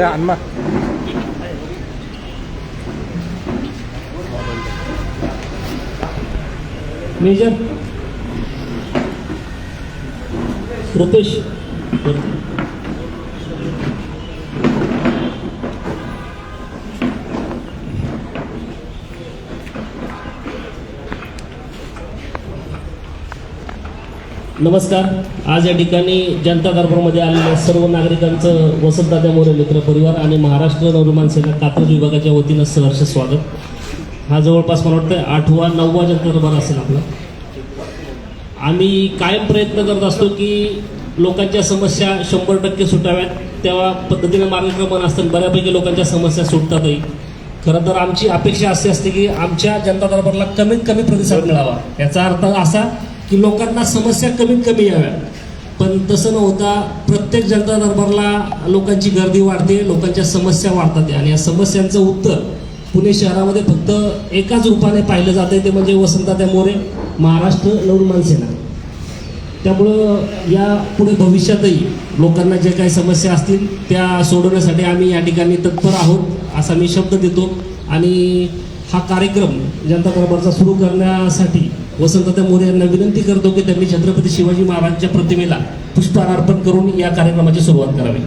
अन्मा major Rupesh नमस्कार. आज या ठिकाणी जनता दरबारमध्ये आलेल्या सर्व नागरिकांचं वसंतदादा मोरे मित्र परिवार आणि महाराष्ट्र नवनिर्माण सेना कात्रज विभागाच्या वतीनं सहर्ष स्वागत. हा जवळपास मला वाटतं 8वा 9वा जनता दरबार असेल आपला. आम्ही कायम प्रयत्न करत असतो की लोकांच्या समस्या 100% सुटाव्यात, त्या पद्धतीने मार्गक्रमण असतं. बऱ्यापैकी लोकांच्या समस्या सुटतातही. खरं तर आमची अपेक्षा अशी असते की आमच्या जनता दरबारला कमीत कमी प्रतिसाद मिळावा. याचा अर्थ असा की लोकांना समस्या कमीत कमी याव्या, पण तसं न होता प्रत्येक जनता दरबारला लोकांची गर्दी वाढते, लोकांच्या समस्या वाढतात आणि या समस्यांचं उत्तर पुणे शहरामध्ये फक्त एकाच रूपाने पाहिलं जाते, ते म्हणजे वसंतदादा मोरे महाराष्ट्र नवनिर्माण सेना. त्यामुळं या पुढे भविष्यातही लोकांना जे काही समस्या असतील त्या सोडवण्यासाठी आम्ही या ठिकाणी तत्पर आहोत असा मी शब्द देतो. आणि हा कार्यक्रम जनता दरबारचा सुरू करण्यासाठी वसंतदादा मोरे यांना विनंती करतो की त्यांनी छत्रपती शिवाजी महाराजांच्या प्रतिमेला पुष्पहार अर्पण करून या कार्यक्रमाची सुरुवात करावी.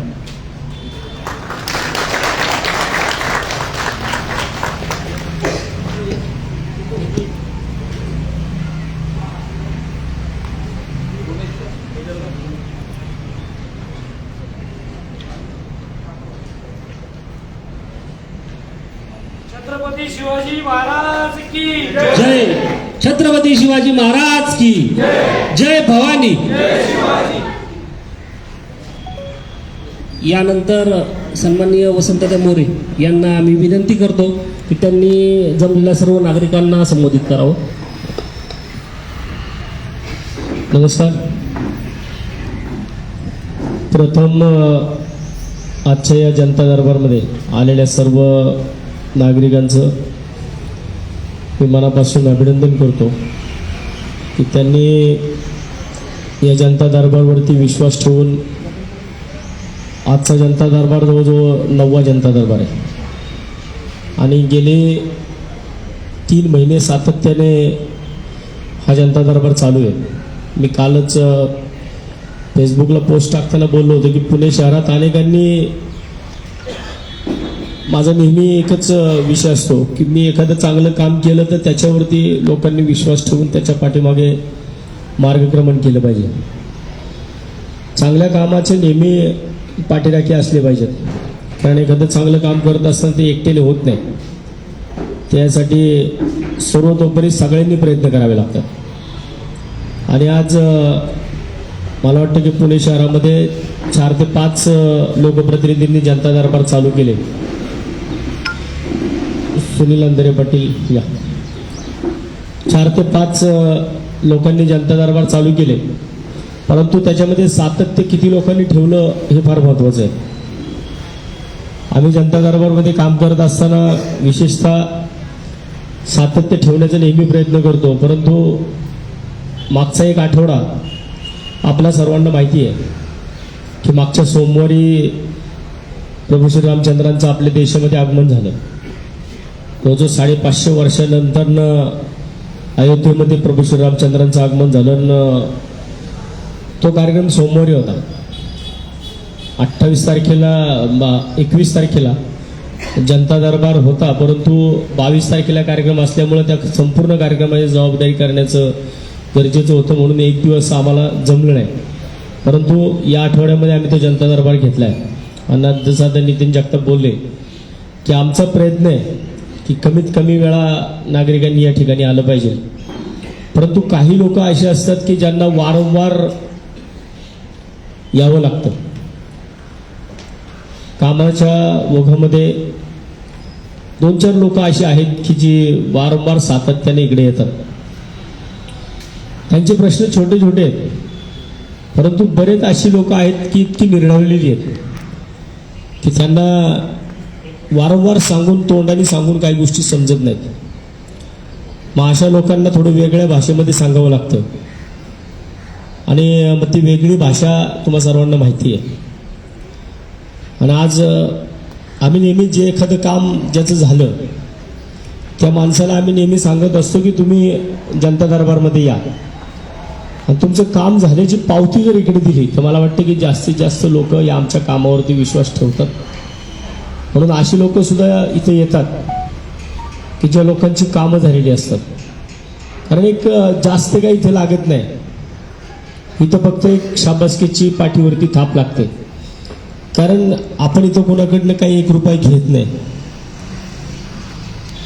छत्रपती शिवाजी महाराज की जय. छत्रपती शिवाजी महाराज की जय. भवानी. यानंतर सन्माननीय वसंतदादा मोरे यांना आम्ही विनंती करतो की त्यांनी जमलेल्या सर्व नागरिकांना संबोधित करावं. नमस्कार. प्रथम आजच्या या जनता दरबारमध्ये आलेल्या सर्व नागरिकांचं मी मनापासून अभिनंदन करतो की त्यांनी या जनता दरबारवरती विश्वास ठेवून आजचा जनता दरबार जवळजवळ 9वा जनता दरबार आहे आणि गेले 3 महिने सातत्याने हा जनता दरबार चालू आहे. मी कालच फेसबुकला पोस्ट टाकताना बोललो होतो की पुणे शहरात अनेकांनी, माझा नेहमी एकच विषय असतो की मी एखादं चांगलं काम केलं तर त्याच्यावरती लोकांनी विश्वास ठेवून त्याच्या पाठीमागे मार्गक्रमण केलं पाहिजे. चांगल्या कामाचे नेहमी पाठीराखी असले पाहिजेत, कारण एखादं चांगलं काम करत असताना ते एकटेले होत नाही. त्यासाठी सर्वतोपरी सगळ्यांनी प्रयत्न करावे लागतात. आणि आज मला वाटतं की पुणे शहरामध्ये 4 ते 5 लोकप्रतिनिधींनी जनता दरबार चालू केले. सुनील अंधरे पाटील या 4 ते 5 लोकांनी जनता दरबार चालू केले, परंतु त्याच्यामध्ये सातत्य किती लोकांनी ठेवलं हे फार महत्त्वाचं आहे. आम्ही जनता दरबारमध्ये काम करत असताना विशेषतः सातत्य ठेवण्याचा नेहमी प्रयत्न करतो, परंतु मागचा एक आठवडा आपल्या सर्वांना माहिती आहे की मागच्या सोमवारी प्रभू श्रीरामचंद्रांचं आपल्या देशामध्ये आगमन झालं. जो 550 वर्षानंतर अयोध्येमध्ये प्रभू श्रीरामचंद्रांचं आगमन झालं. तो कार्यक्रम सोमवारी होता. 21 तारखेला जनता दरबार होता, परंतु 22 तारखेला कार्यक्रम असल्यामुळे त्या संपूर्ण कार्यक्रमाची जबाबदारी करण्याचं गरजेचं होतं, म्हणून एक दिवस आम्हाला जमलं नाही. परंतु या आठवड्यामध्ये आम्ही तो जनता दरबार घेतला आहे. आणि जसं आता नितीन जगताप बोलले की आमचा प्रयत्न आहे की कमीत कमी वेळा नागरिकांनी या ठिकाणी आलं पाहिजे. परंतु काही लोक असे असतात की ज्यांना वारंवार यावं लागतं. कामाच्या ओघामध्ये 2-4 लोक असे आहेत की जी वारंवार सातत्याने इकडे येतात. त्यांचे प्रश्न छोटे छोटे आहेत, परंतु बरेच अशी लोक आहेत की इतकी निर्णवलेली आहेत की त्यांना वारंवार सांगून, तोंडाने सांगून काही गोष्टी समजत नाहीत. मग अशा लोकांना थोडं वेगळ्या भाषेमध्ये सांगावं लागतं आणि मग ती वेगळी भाषा तुम्हा सर्वांना माहिती आहे. आणि आज आम्ही नेहमी जे एखादं काम ज्याचं झालं त्या माणसाला आम्ही नेहमी सांगत असतो की तुम्ही जनता दरबारमध्ये या आणि तुमचं काम झाल्याची पावती जर इकडे दिली तर मला वाटतं की जास्तीत जास्त लोक या आमच्या कामावरती विश्वास ठेवतात. म्हणून अशी लोक सुद्धा इथे येतात की ज्या लोकांची कामं झालेली असतात. कारण एक जास्त काही इथे लागत नाही, इथं फक्त एक शाबासकीची पाठीवरती थाप लागते. कारण आपण इथं कोणाकडनं काही 1 रुपया घेत नाही,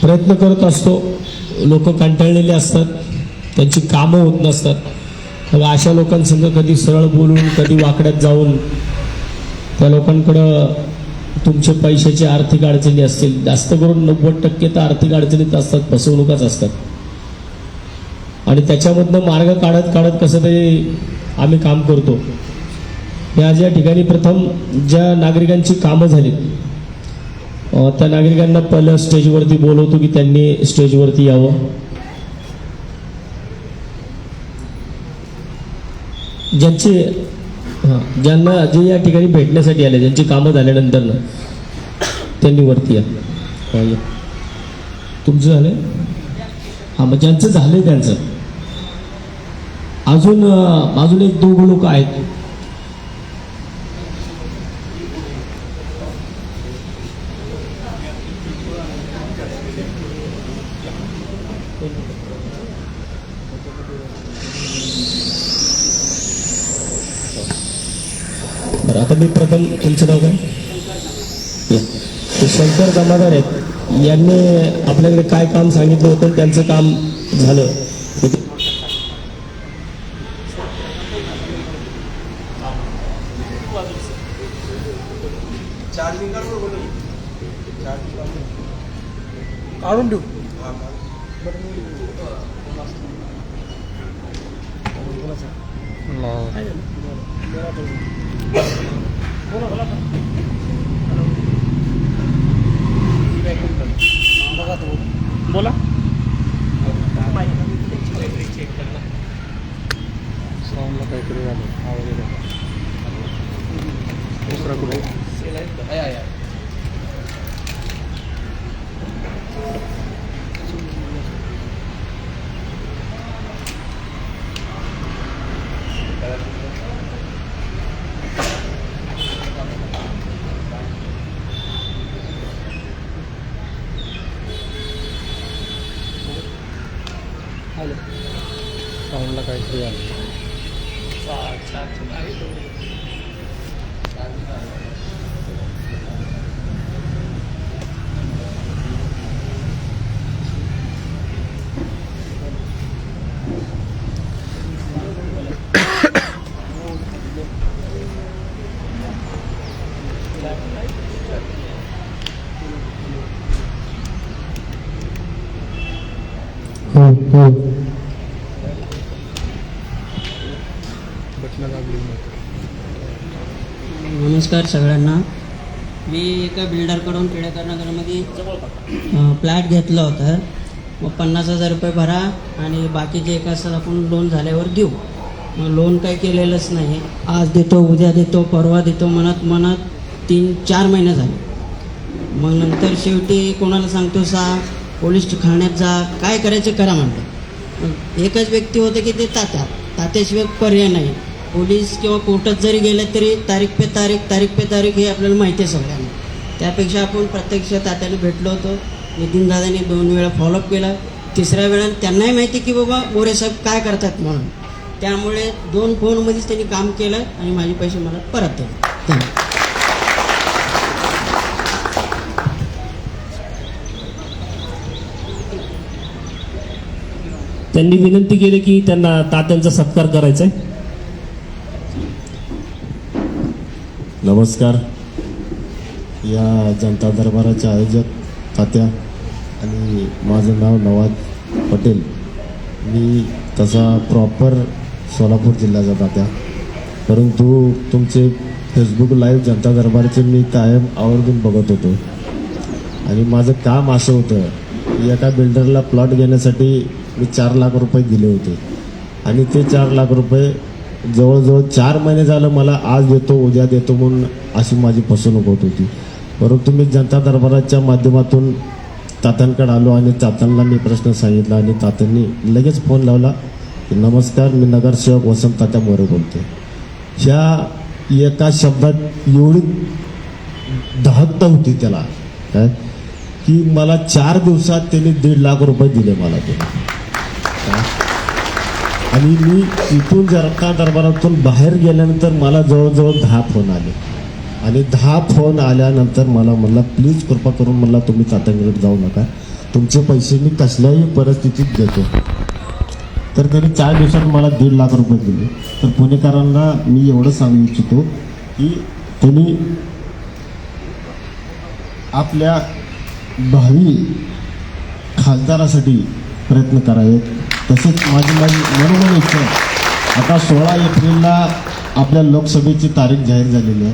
प्रयत्न करत असतो. लोक कंटाळलेले असतात, त्यांची कामं होत नसतात. मग अशा लोकांसंग कधी सरळ बोलून कधी वाकड्यात जाऊन त्या लोकांकडं तुमचे पैशाची आर्थिक अडचणी असतील, जास्त करून 90% तर आर्थिक अडचणीत असतात, फसवणुकाच असतात. आणि त्याच्यामधनं मार्ग काढत काढत कसं तरी आम्ही काम करतो. मी आज या ठिकाणी प्रथम ज्या नागरिकांची कामं झालीत त्या नागरिकांना पहिलं स्टेजवरती बोलवतो की त्यांनी स्टेजवरती यावं. ज्यांना जे या ठिकाणी भेटण्यासाठी आले, ज्यांची कामं झाल्यानंतर ना त्यांनी वरती या. तुमचं झालंय? हां, मग ज्यांचं झालंय त्यांचं अजून 1-2 लोक आहेत. आता मी प्रथम तुमचं नाव काय? ते शंकर जमादार आहेत. यांनी आपल्याकडे काय काम सांगितलं होतं, त्यांचं काम झालं. काढून ठेवू. बोला. साऊंडला काहीतरी झालं, आवाज येतो. दुसरा कुठे? साऊंडला काहीतरी झालं. नमस्कार सगळ्यांना. मी एका बिल्डरकडून टिळेकर नगरमध्ये फ्लॅट घेतला होता. मग 50,000 रुपये भरा आणि बाकीचे एक असं आपण लोन झाल्यावर देऊ. मग लोन काही केलेलंच नाही. आज देतो, उद्या देतो, परवा देतो म्हणत 3-4 महिने झाले. मग नंतर शेवटी कोणाला सांगतो पोलीस ठाण्यात जा, काय करायचं करा म्हणलं. मग एकच व्यक्ती होते की ते तात्याशिवाय पर्याय नाही. पोलीस किंवा कोर्टात जरी गेले तरी तारीख पे तारीख हे आपल्याला माहिती आहे सगळ्यांना. त्यापेक्षा आपण प्रत्यक्ष तात्याने भेटलो होतो. नितीनदादांनी 2 वेळा फॉलोअप केला. 3ऱ्या वेळा त्यांनाही माहिती की बाबा मोरे साहेब काय करतात म्हणून. त्यामुळे 2 फोनमध्येच त्यांनी काम केलं आणि माझे पैसे मला परत दिले. धन्यवाद. त्यांनी विनंती केली की त्यांना तात्यांचा सत्कार करायचा आहे. नमस्कार. या जनता दरबाराचे आयोजक तात्या आणि माझं नाव नवाज पटेल. मी तसा प्रॉपर सोलापूर जिल्ह्याचा तात्या, परंतु तुमचे फेसबुक लाईव्ह जनता दरबारचे मी कायम आवर्जून बघत होतो. आणि माझं काम असं होतं की एका बिल्डरला प्लॉट घेण्यासाठी मी 4 लाख रुपये दिले होते आणि ते 4 लाख रुपये जवळजवळ 4 महिने झालं मला आज देतो उद्या देतो म्हणून अशी माझी फसवणूक होत होती. परंतु मी जनता दरबाराच्या माध्यमातून तात्यांकडे आलो आणि तात्यांना मी प्रश्न सांगितला आणि तात्यांनी लगेच फोन लावला की नमस्कार, मी नगरसेवक वसंत तात्या मोरे बोलते. ह्या एका शब्दात एवढी दहकता होती त्याला काय की मला 4 दिवसात त्यांनी 1.5 लाख रुपये दिले मला ते. आणि मी इथून जनता दरबारातून बाहेर गेल्यानंतर मला जवळजवळ 10 फोन आले आणि 10 फोन आल्यानंतर मला म्हणला प्लीज कृपा करून म्हणला तुम्ही तात्यांकडे जाऊ नका, तुमचे पैसे मी कसल्याही परिस्थितीत देतो. तर त्यांनी 4 दिवसात मला 1.5 लाख रुपये दिले. तर पुणेकरांना मी एवढं सांगू इच्छितो की त्यांनी आपल्या भावी खासदारासाठी प्रयत्न करावेत. तसेच माझी मनोमन इच्छा आहे, आता 16 एप्रिलला आपल्या लोकसभेची तारीख जाहीर झालेली आहे.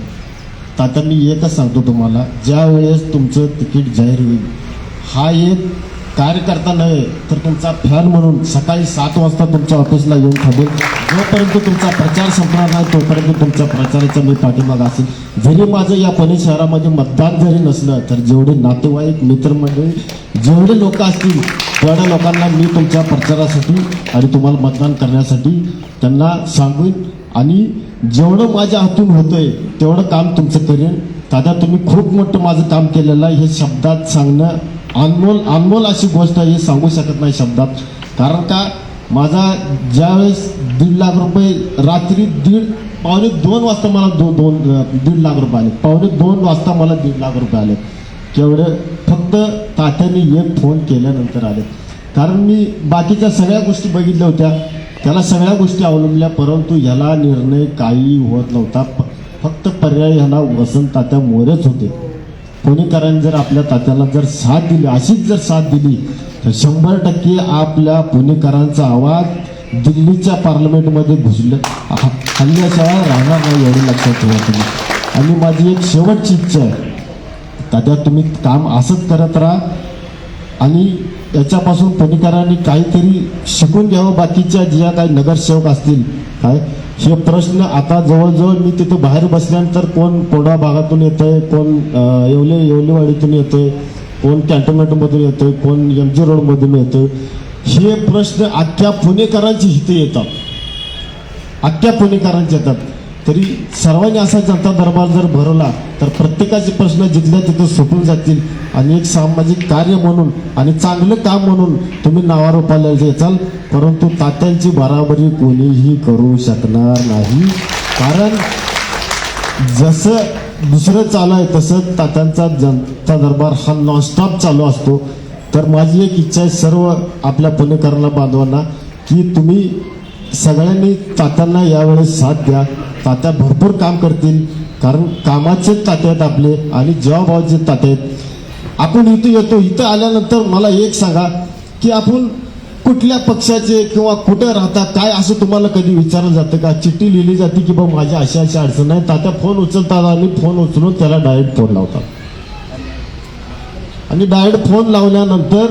तात्यांनी एकच सांगतो तुम्हाला, ज्या वेळेस तुमचं तिकीट जाहीर होईल, हा एक कार्यकर्ता नव्हे तर तुमचा फॅन म्हणून सकाळी 7 वाजता तुमच्या ऑफिसला येऊन थांबेल. जोपर्यंत तुमचा प्रचार संपणार नाही तोपर्यंत तुमच्या प्रचाराचा मी पाठीमाग असेल. जरी माझं या पुणे शहरामध्ये मतदान जरी नसलं तर जेवढे नातेवाईक मित्रमंडळी जेवढे लोक असतील तेवढ्या लोकांना मी तुमच्या प्रचारासाठी आणि तुम्हाला मतदान करण्यासाठी त्यांना सांगून आणि जेवढं माझ्या हातून होतंय तेवढं काम तुमचं करेन. दादा तुम्ही खूप मोठं माझं काम केलेलं आहे, हे शब्दात सांगणं अनमोल अशी गोष्ट आहे, हे सांगू शकत नाही शब्दात. कारण का माझा ज्यावेळेस 1.5 लाख रुपये रात्री 1:15-2 वाजता मला 1.5 लाख रुपये आले, 1:15-2 वाजता मला 1.5 लाख रुपये आले. केवढे फक्त तात्यांनी एक फोन केल्यानंतर आले. कारण मी बाकीच्या सगळ्या गोष्टी बघितल्या होत्या, त्याला सगळ्या गोष्टी अवलंबल्या, परंतु ह्याला निर्णय काही होत नव्हता. फक्त पर्याय ह्याला वसंत तात्या मोरेच होते. पुणेकरांनी जर आपल्या तात्याला जर साथ दिली, अशीच जर साथ दिली तर 100% आपल्या पुणेकरांचा आवाज दिल्लीच्या पार्लमेंटमध्ये घुसलं हल्ल्याशिवाय राहणार नाही, एवढं लक्षात ठेवा तुम्ही. आणि माझी एक शेवटची इच्छा आहे, तात्या तुम्ही काम असंच करत राहा आणि याच्यापासून पुणेकरांनी काहीतरी शिकून घ्यावं. बाकीच्या ज्या काही नगरसेवक असतील काय हे प्रश्न आता जवळजवळ मी तिथं बाहेर बसल्यानंतर कोण पोडा भागातून येतंय, कोण येवलेवाडीतून येतोय, कोण कॅन्टोन्मेंटमधून येतोय, कोण MG रोडमधून येतोय. हे प्रश्न अख्ख्या पुणेकरांची इथे येतात, अख्ख्या पुणेकरांचे येतात. तरी सर्वांनी असा जनता दरबार जर भरवला तर प्रत्येकाचे प्रश्न जिथल्या तिथं सुटून जातील आणि एक सामाजिक कार्य म्हणून आणि चांगलं काम म्हणून तुम्ही नावारूपाला येचाल. परंतु तात्यांची बराबरी कोणीही करू शकणार नाही. कारण जसं दुसरं चालू आहे तसं तात्यांचा जनता दरबार हा नॉनस्टॉप चालू असतो. तर माझी एक इच्छा आहे सर्व आपल्या पुणेकरांना बांधवांना की तुम्ही सगळ्यांनी तात्यांना यावेळेस साथ द्या. तात्या भरपूर काम करतील, कारण कामाचे तात्या आहेत आपले आणि जवाबाचे तात्या आहेत. आपण इथं येतो, इथं आल्यानंतर मला एक सांगा की आपण कुठल्या पक्षाचे किंवा कुठं राहता काय असं तुम्हाला कधी विचारलं जातं का? चिठ्ठी लिहिली जाते की बाबा माझ्या अशा अशा अडचण आहे, तात्या फोन उचलतात आणि फोन उचलून त्याला डायरेक्ट फोन लावतात आणि डायरेक्ट फोन लावल्यानंतर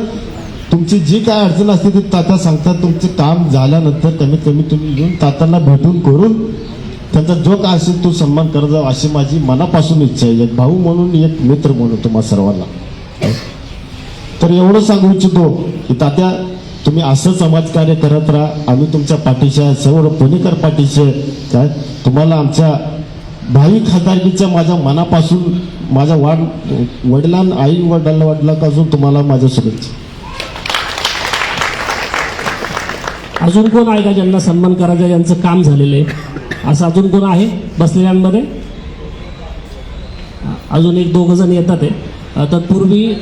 तुमची जी काय अडचण असते ती तात्या सांगतात. तुमचं काम झाल्यानंतर कमीत कमी तुम्ही येऊन तात्यांना भेटून करून त्यांचा जो काय असेल तो सन्मान करत जावा अशी माझी मनापासून इच्छा आहे, एक भाऊ म्हणून एक मित्र म्हणून तुम्हाला सर्वांना. तर एवढं सांगू इच्छितो की तात्या तुम्ही असं समाजकार्य करत राहा, आम्ही तुमच्या पाठीशी आहे, सर्व पुणेकर पाठीशी आहे. काय तुम्हाला आमच्या भावी खासदारकीच्या माझ्या मनापासून माझ्या वडिलांना आई वडिलांपासून तुम्हाला माझ्या शुभेच्छा. अजून कोण आहे का ज्यांना सन्मान करायचा, ज्यांचं काम झालेलं आहे असं अजून कोण आहे बसलेल्यांमध्ये? अजून 1-2 जण येतात आहे. तत्पूर्वी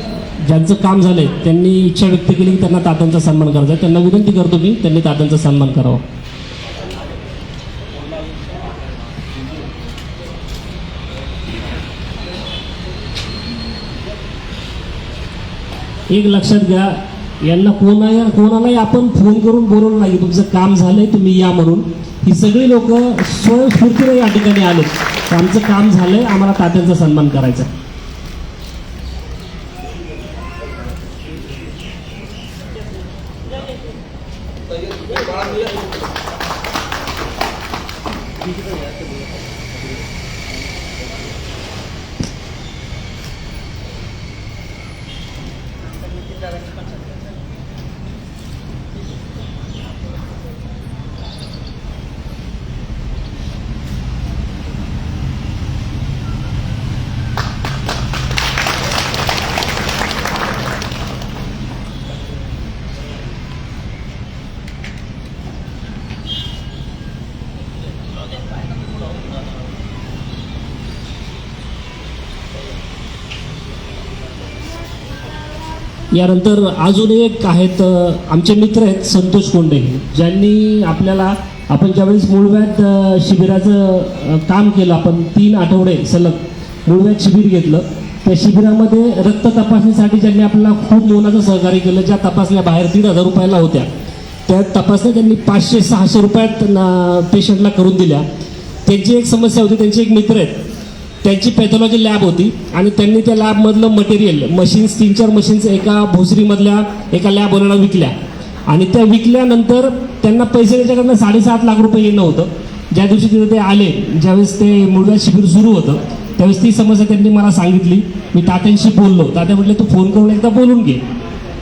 ज्यांचं काम झालंय त्यांनी इच्छा व्यक्त केली की त्यांना तात्यांचा सन्मान करायचा आहे. त्यांना विनंती करतो मी त्यांनी तात्यांचा सन्मान करावा. एक लक्षात घ्या, यांना कोणालाही आपण फोन करून बोलवलं नाही तुमचं काम झालंय तुम्ही या म्हणून. ही सगळी लोक स्वयंस्फूर्तीने या ठिकाणी आले, आमचं काम झालंय, आम्हाला तात्यांचा सन्मान करायचा. यानंतर अजून एक आहेत आमचे मित्र आहेत संतोष कोंडे, ज्यांनी आपल्याला आपण ज्यावेळेस मूळव्याध शिबिराचं काम केलं, आपण 3 आठवडे सलग मूळव्याध शिबिर घेतलं. त्या शिबिरामध्ये रक्त तपासणीसाठी ज्यांनी आपल्याला खूप मोलाचं सहकार्य केलं, ज्या तपासण्या बाहेर 1,500 रुपयाला होत्या, त्या तपासण्या त्यांनी 500-600 रुपयात पेशंटला करून दिल्या. त्यांची एक समस्या होती, त्यांचे एक मित्र आहेत, त्यांची पॅथॉलॉजी लॅब होती आणि त्यांनी त्या लॅबमधलं मटेरियल मशीन्स 3-4 मशीन्स एका भोसरीमधल्या एका लॅबवाल्याला विकल्या आणि त्या विकल्यानंतर त्यांना पैसे त्याच्याकडनं 7.5 लाख रुपये येणं होतं. ज्या दिवशी तिथे ते आले, ज्यावेळेस ते मूळव्याध शिबिर सुरू होतं, त्यावेळेस ती समस्या त्यांनी मला सांगितली. मी तात्यांशी बोललो, तात्या म्हटले तू फोन करून एकदा बोलून घे.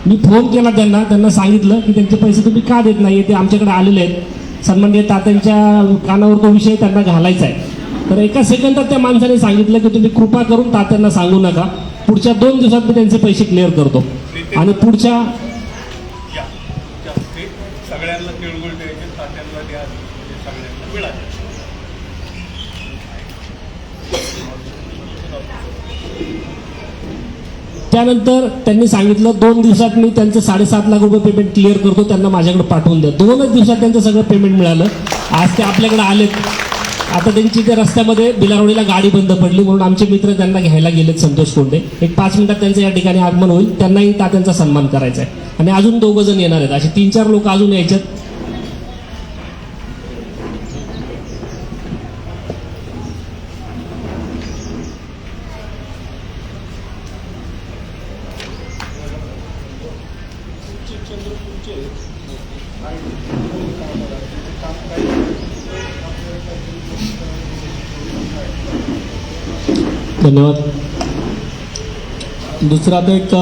मी फोन केला त्यांना सांगितलं की त्यांचे पैसे तुम्ही का देत नाही, ते आमच्याकडे आलेले आहेत. सन्माननीय तात्यांच्या कानावर तो विषय त्यांना घालायचा आहे. तर एका सेकंदात त्या माणसाने सांगितलं की तुम्ही कृपा करून तात्यांना सांगू नका, पुढच्या 2 दिवसात मी त्यांचे पैसे क्लिअर करतो. आणि पुढच्या सगळ्यांना तिळगुळ द्यायचे, तात्यांना द्या, सगळ्यांना मिळाले. त्यानंतर त्यांनी सांगितलं 2 दिवसात मी त्यांचं 7.5 लाख रुपये पेमेंट क्लिअर करतो, त्यांना माझ्याकडे पाठवून द्या. 2च दिवसात त्यांचं सगळं पेमेंट मिळालं. आज ते आपल्याकडे आलेत. आता त्यांची त्या रस्त्यामध्ये बिलारोडीला गाडी बंद पडली म्हणून आमचे मित्र त्यांना घ्यायला गेलेत, संतोष कोंडे. एक 5 मिनिटात त्यांचं या ठिकाणी आगमन होईल. त्यांनाही तात्यांचा सन्मान करायचा आहे आणि अजून 2 जण येणार आहेत. असे 3-4 लोक अजून यायच्यात. धन्यवाद. दुसरा आता एक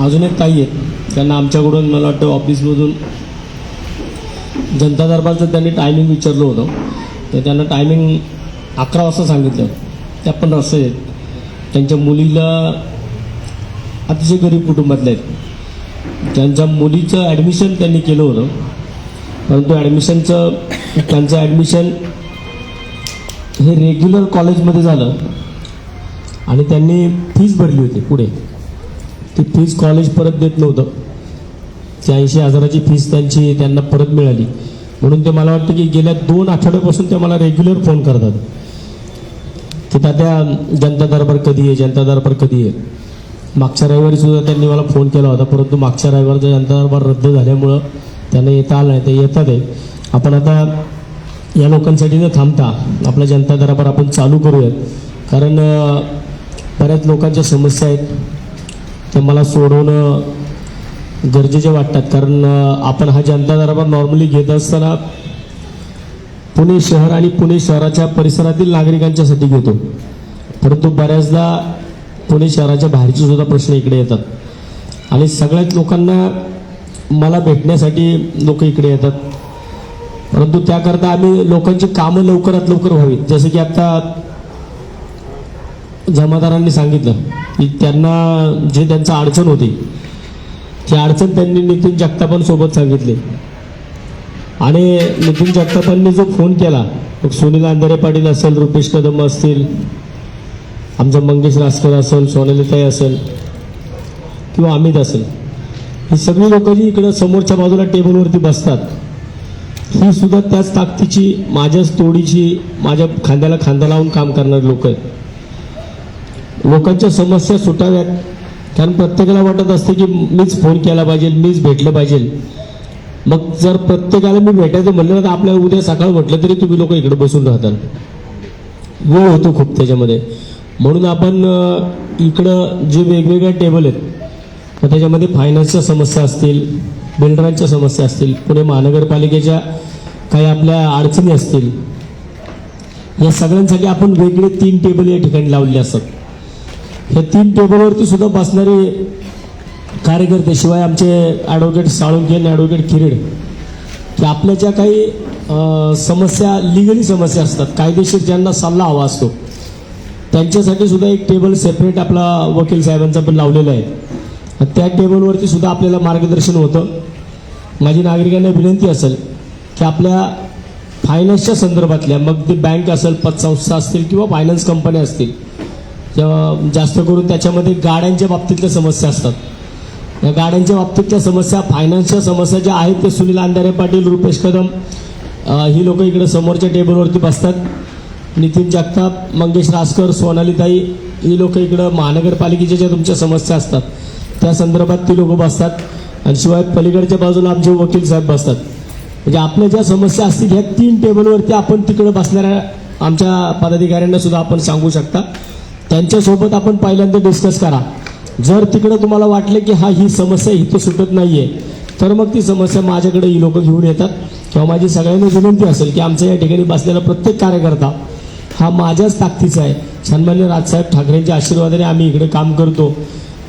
अजून एक ताई आहेत, त्यांना आमच्याकडून मला वाटतं ऑफिसमधून जनता दरबारचं त्यांनी टायमिंग विचारलं होतं, तर त्यांना टायमिंग 11 वाजता सांगितलं. त्या पण रस्ते आहेत. त्यांच्या मुलीला अतिशय गरीब कुटुंबातले आहेत. त्यांच्या मुलीचं ॲडमिशन त्यांनी केलं होतं, परंतु त्यांचं ॲडमिशन हे रेग्युलर कॉलेजमध्ये झालं आणि त्यांनी फीस भरली होती पुढे. ती फीस कॉलेज परत देत नव्हतं. 80,000ची फीस त्यांना परत मिळाली. म्हणून ते मला वाटतं की गेल्या 2 आठवड्यापासून ते मला रेग्युलर फोन करतात की तात्या जनता दरबार कधी आहे, जनता दरबार कधी आहे. मागच्या रविवारी सुद्धा त्यांनी मला फोन केला होता, परंतु मागच्या रविवारचा जनता दरबार रद्द झाल्यामुळं त्यांना येता आलं नाही. ते येतात आहे. आपण आता या लोकांसाठी न थांबता आपला जनता दरबार आपण चालू करूयात, कारण बऱ्याच लोकांच्या समस्या आहेत, त्या मला सोडवणं गरजेचे वाटतात. कारण आपण हा जनता दरबार नॉर्मली घेत असताना पुणे शहर आणि पुणे शहराच्या परिसरातील नागरिकांच्यासाठी घेतो, परंतु बऱ्याचदा पुणे शहराच्या बाहेरचे सुद्धा प्रश्न इकडे येतात आणि सगळ्याच लोकांना मला भेटण्यासाठी लोक इकडे येतात. परंतु त्याकरता आम्ही लोकांची कामं लवकरात लवकर व्हावीत. जसं की आता जमादारांनी सांगितलं की त्यांना जे त्यांचं अडचण होती, ती अडचण त्यांनी नितीन जगतापांसोबत सांगितली आणि नितीन जगतापांनी जो फोन केला, मग सुनील अंधारे पाटील असेल, रुपेश कदम असतील, आमचा मंगेश रासकर असेल, सोनालीताई असेल किंवा अमित असेल, ही सगळी लोक जी इकडं समोरच्या बाजूला टेबलवरती बसतात, ही सुद्धा त्याच ताकदीची, माझ्याच तोडीची, माझ्या खांद्याला खांदा लावून काम करणारे लोक आहेत. लोकांच्या समस्या सुटाव्यात, कारण प्रत्येकाला वाटत असते की मीच फोन केला पाहिजे, मीच भेटलं पाहिजे. मग जर प्रत्येकाला मी भेटायचं म्हणलं तर आपल्याला उद्या सकाळ म्हटलं तरी तुम्ही लोक इकडे बसून राहतात, वेळ होतो खूप त्याच्यामध्ये. म्हणून आपण इकडं जे वेगवेगळे टेबल आहेत, तर त्याच्यामध्ये फायनान्सच्या समस्या असतील, बिल्डरांच्या समस्या असतील, पुणे महानगरपालिकेच्या काही आपल्या अडचणी असतील, या सगळ्यांसाठी आपण वेगळे 3 टेबल या ठिकाणी लावलेले असतात. या 3 टेबलवरती सुद्धा बसणारे कार्यकर्ते, शिवाय आमचे ॲडव्होकेट साळुंखे आणि ॲडव्होकेट किरीड, की आपल्या ज्या काही समस्या, लिगली समस्या असतात, कायदेशीर ज्यांना सल्ला हवा असतो, त्यांच्यासाठी सुद्धा एक टेबल सेपरेट आपला वकील साहेबांचा पण लावलेला आहे. त्या टेबलवरती सुद्धा आपल्याला मार्गदर्शन होतं. माझी नागरिकांना विनंती असेल की आपल्या फायनान्सच्या संदर्भातल्या, मग ते बँक असेल, पतसंस्था असतील किंवा फायनान्स कंपन्या असतील, जास्त करून त्याच्यामध्ये गाड्यांच्या बाबतीतल्या समस्या असतात. या गाड्यांच्या बाबतीतल्या समस्या, फायनान्सच्या समस्या ज्या आहेत, ते सुनील अंधारे पाटील, रुपेश कदम ही लोक इकडे समोरच्या टेबलवरती बसतात. नितीन जगताप, मंगेश रासकर, सोनालीताई ही लोक इकडं महानगरपालिकेच्या ज्या तुमच्या समस्या असतात त्या संदर्भात ती लोक बसतात. आणि शिवाय पलीकडच्या बाजूला आमचे वकील साहेब बसतात. म्हणजे आपल्या ज्या समस्या असतील ह्या 3 टेबलवरती आपण तिकडे बसणाऱ्या आमच्या पदाधिकाऱ्यांना सुद्धा आपण सांगू शकता. त्यांच्यासोबत आपण पहिल्यांदा डिस्कस करा. जर तिकडे तुम्हाला वाटलं की ही समस्या इथं सुटत नाहीये, तर मग ती समस्या माझ्याकडे ही लोक घेऊन येतात. किंवा माझी सगळ्यांना विनंती असेल की आमच्या या ठिकाणी बसलेला प्रत्येक कार्यकर्ता हा माझ्याच ताकदीचा आहे. सन्मान्य राजसाहेब ठाकरेंच्या आशीर्वादाने आम्ही इकडे काम करतो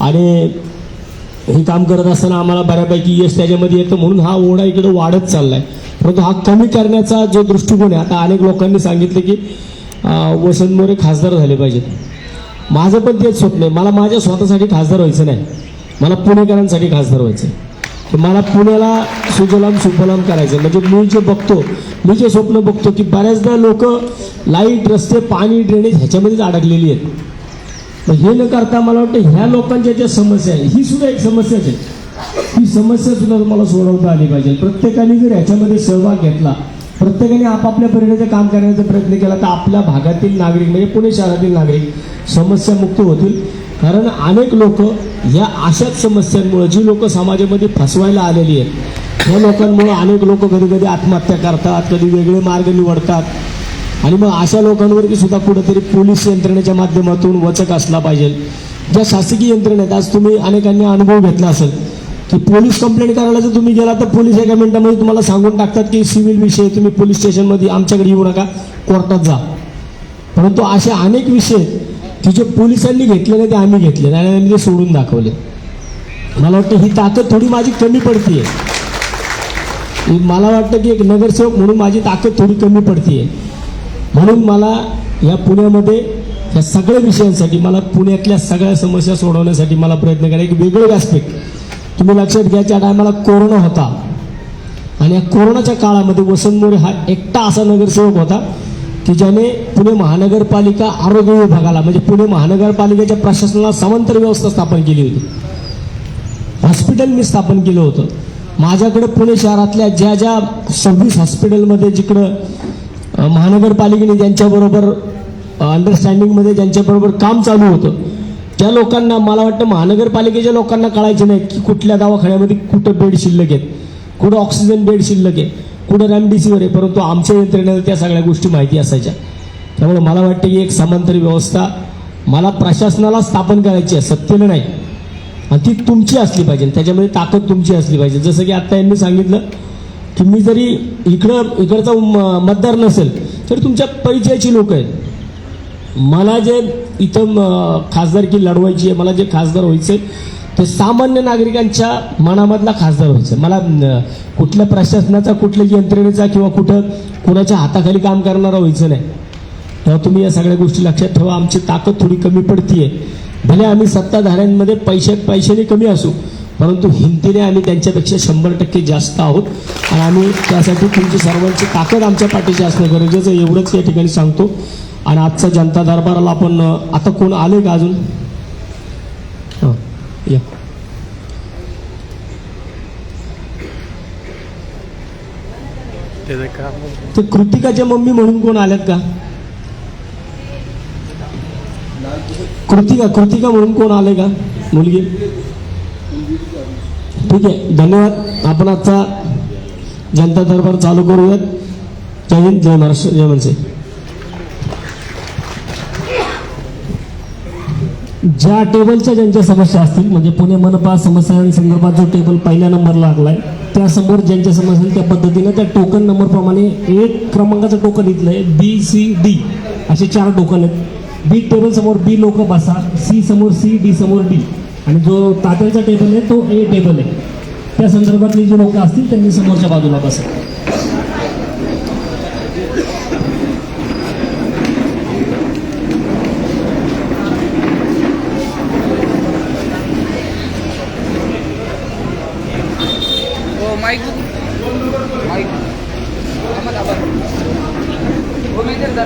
आणि हे काम करत असताना आम्हाला बऱ्यापैकी यश त्याच्यामध्ये येतं, म्हणून हा ओढा इकडे वाढत चाललाय. परंतु हा कमी करण्याचा जो दृष्टिकोन आहे, आता अनेक लोकांनी सांगितलं की वसंत मोरे खासदार झाले पाहिजेत. माझं पण तेच स्वप्न आहे. मला माझ्या स्वतःसाठी खासदार व्हायचं नाही, मला पुणेकरांसाठी खासदार व्हायचं. तर मला पुण्याला सुजलाम सुफलाम करायचं. म्हणजे मी जे बघतो, मी जे स्वप्न बघतो की बऱ्याचदा लोक लाईट, रस्ते, पाणी, ड्रेनेज ह्याच्यामध्येच अडकलेली आहेत. मग हे न करता मला वाटतं ह्या लोकांच्या ज्या समस्या आहे, ही सुद्धा एक समस्याच आहे. ही समस्या सुद्धा तुम्हाला सोडवता आली पाहिजे. प्रत्येकाने जर ह्याच्यामध्ये सहभाग घेतला, प्रत्येकाने आपापल्या परीने काम करण्याचा प्रयत्न केला, तर आपल्या भागातील नागरिक, म्हणजे पुणे शहरातील नागरिक समस्यामुक्त होतील. कारण अनेक लोक ह्या अशाच समस्यांमुळे, जी लोक समाजामध्ये फसवायला आलेली आहेत, ह्या लोकांमुळे अनेक लोक कधी कधी आत्महत्या करतात, कधी वेगळे मार्ग निवडतात. आणि मग अशा लोकांवरती सुद्धा कुठेतरी पोलीस यंत्रणेच्या माध्यमातून वचक असला पाहिजे. ज्या शासकीय यंत्रणेत, आज तुम्ही अनेकांनी अनुभव घेतला असेल की पोलीस कंप्लेंट करायला जर तुम्ही गेला तर पोलीस एका मिनिटामध्ये तुम्हाला सांगून टाकतात की सिव्हिल विषय तुम्ही पोलीस स्टेशनमध्ये आमच्याकडे येऊ नका, कोर्टात जा. परंतु असे अनेक विषय की जे पोलिसांनी घेतले नाही ते आम्ही घेतले आणि आम्ही ते सोडून दाखवले. मला वाटतं ही ताकद थोडी माझी कमी पडतीये. मला वाटतं की एक नगरसेवक म्हणून माझी ताकद थोडी कमी पडतीये. म्हणून मला या पुण्यामध्ये या सगळ्या विषयांसाठी, मला पुण्यातल्या सगळ्या समस्या सोडवण्यासाठी मला प्रयत्न करा. एक वेगळं व्यासपीठ तुम्ही लक्षात घ्या, त्या टायमाला कोरोना होता आणि या कोरोनाच्या काळामध्ये वसंत मोरे हा एकटा असा नगरसेवक होता की ज्याने पुणे महानगरपालिका आरोग्य विभागाला, म्हणजे पुणे महानगरपालिकेच्या प्रशासनाला समांतर व्यवस्था स्थापन केली होती. हॉस्पिटल मी स्थापन केलं होतं. माझ्याकडे पुणे शहरातल्या ज्या ज्या 26 हॉस्पिटलमध्ये जिकडं महानगरपालिकेने ज्यांच्याबरोबर अंडरस्टँडिंगमध्ये ज्यांच्याबरोबर काम चालू होतं, त्या लोकांना, मला वाटतं महानगरपालिकेच्या लोकांना कळायचं नाही की कुठल्या दवाखान्यामध्ये कुठं बेड शिल्लक आहेत, कुठं ऑक्सिजन बेड शिल्लक आहे, कुठं रेमडेसिवीर आहे. परंतु आमच्या यंत्रणेला त्या सगळ्या गोष्टी माहिती असायच्या. त्यामुळे मला वाटतं की एक समांतर व्यवस्था मला प्रशासनाला स्थापन करायची आहे, सत्तेला नाही. आणि ती तुमची असली पाहिजे, त्याच्यामध्ये ताकद तुमची असली पाहिजे. जसं की आत्ता यांनी सांगितलं की मी जरी इकडचा मतदार नसेल तरी तुमच्या परिचयाची लोक आहेत. मला जे इथं खासदारकी लढवायची आहे, मला जे खासदार व्हायचं आहे ते सामान्य नागरिकांच्या मनामधला खासदार व्हायचं. मला कुठल्या प्रशासनाचा, कुठल्या यंत्रणेचा किंवा कुणाच्या हाताखाली काम करणारा व्हायचं नाही. तेव्हा तुम्ही या सगळ्या गोष्टी लक्षात ठेवा. आमची ताकद थोडी कमी पडतीये. भले आम्ही सत्ताधाऱ्यांमध्ये पैशाने कमी असू, परंतु हिमतीने आम्ही त्यांच्यापेक्षा 100% जास्त आहोत. आणि आम्ही त्यासाठी तुमची सर्वांची ताकद आमच्या पाठीशी असणं गरजेचं आहे, एवढंच या ठिकाणी सांगतो. आणि आजचा जनता दरबाराला आपण, आता कोण आले का अजून? हां, या. ते कृतिकाच्या मम्मी म्हणून कोण आल्यात का? कृतिका म्हणून कोण आले का मुलगी? ठीक आहे, धन्यवाद. आपण आजचा जनता दरबार चालू करूयात. जय हिंद, जय महाराष्ट्र, जय मनसे. ज्या टेबलच्या ज्यांच्या समस्या असतील, म्हणजे पुणे मनपा समस्यांसंदर्भात जो टेबल पहिल्या नंबरला लागलाय त्यासमोर ज्यांच्या समस्या आहेत त्या पद्धतीनं त्या टोकन नंबरप्रमाणे एक क्रमांकाचं टोकन इथलं आहे, बी सी डी असे 4 टोकन आहेत. बी टेबल समोर बी लोक बसा, सी समोर सी, डी समोर डी, आणि जो तात्यांचा टेबल आहे तो ए टेबल आहे. त्या संदर्भातली जी लोक असतील त्यांनी समोरच्या बाजूला बसा. माईक माईक हो मी जरा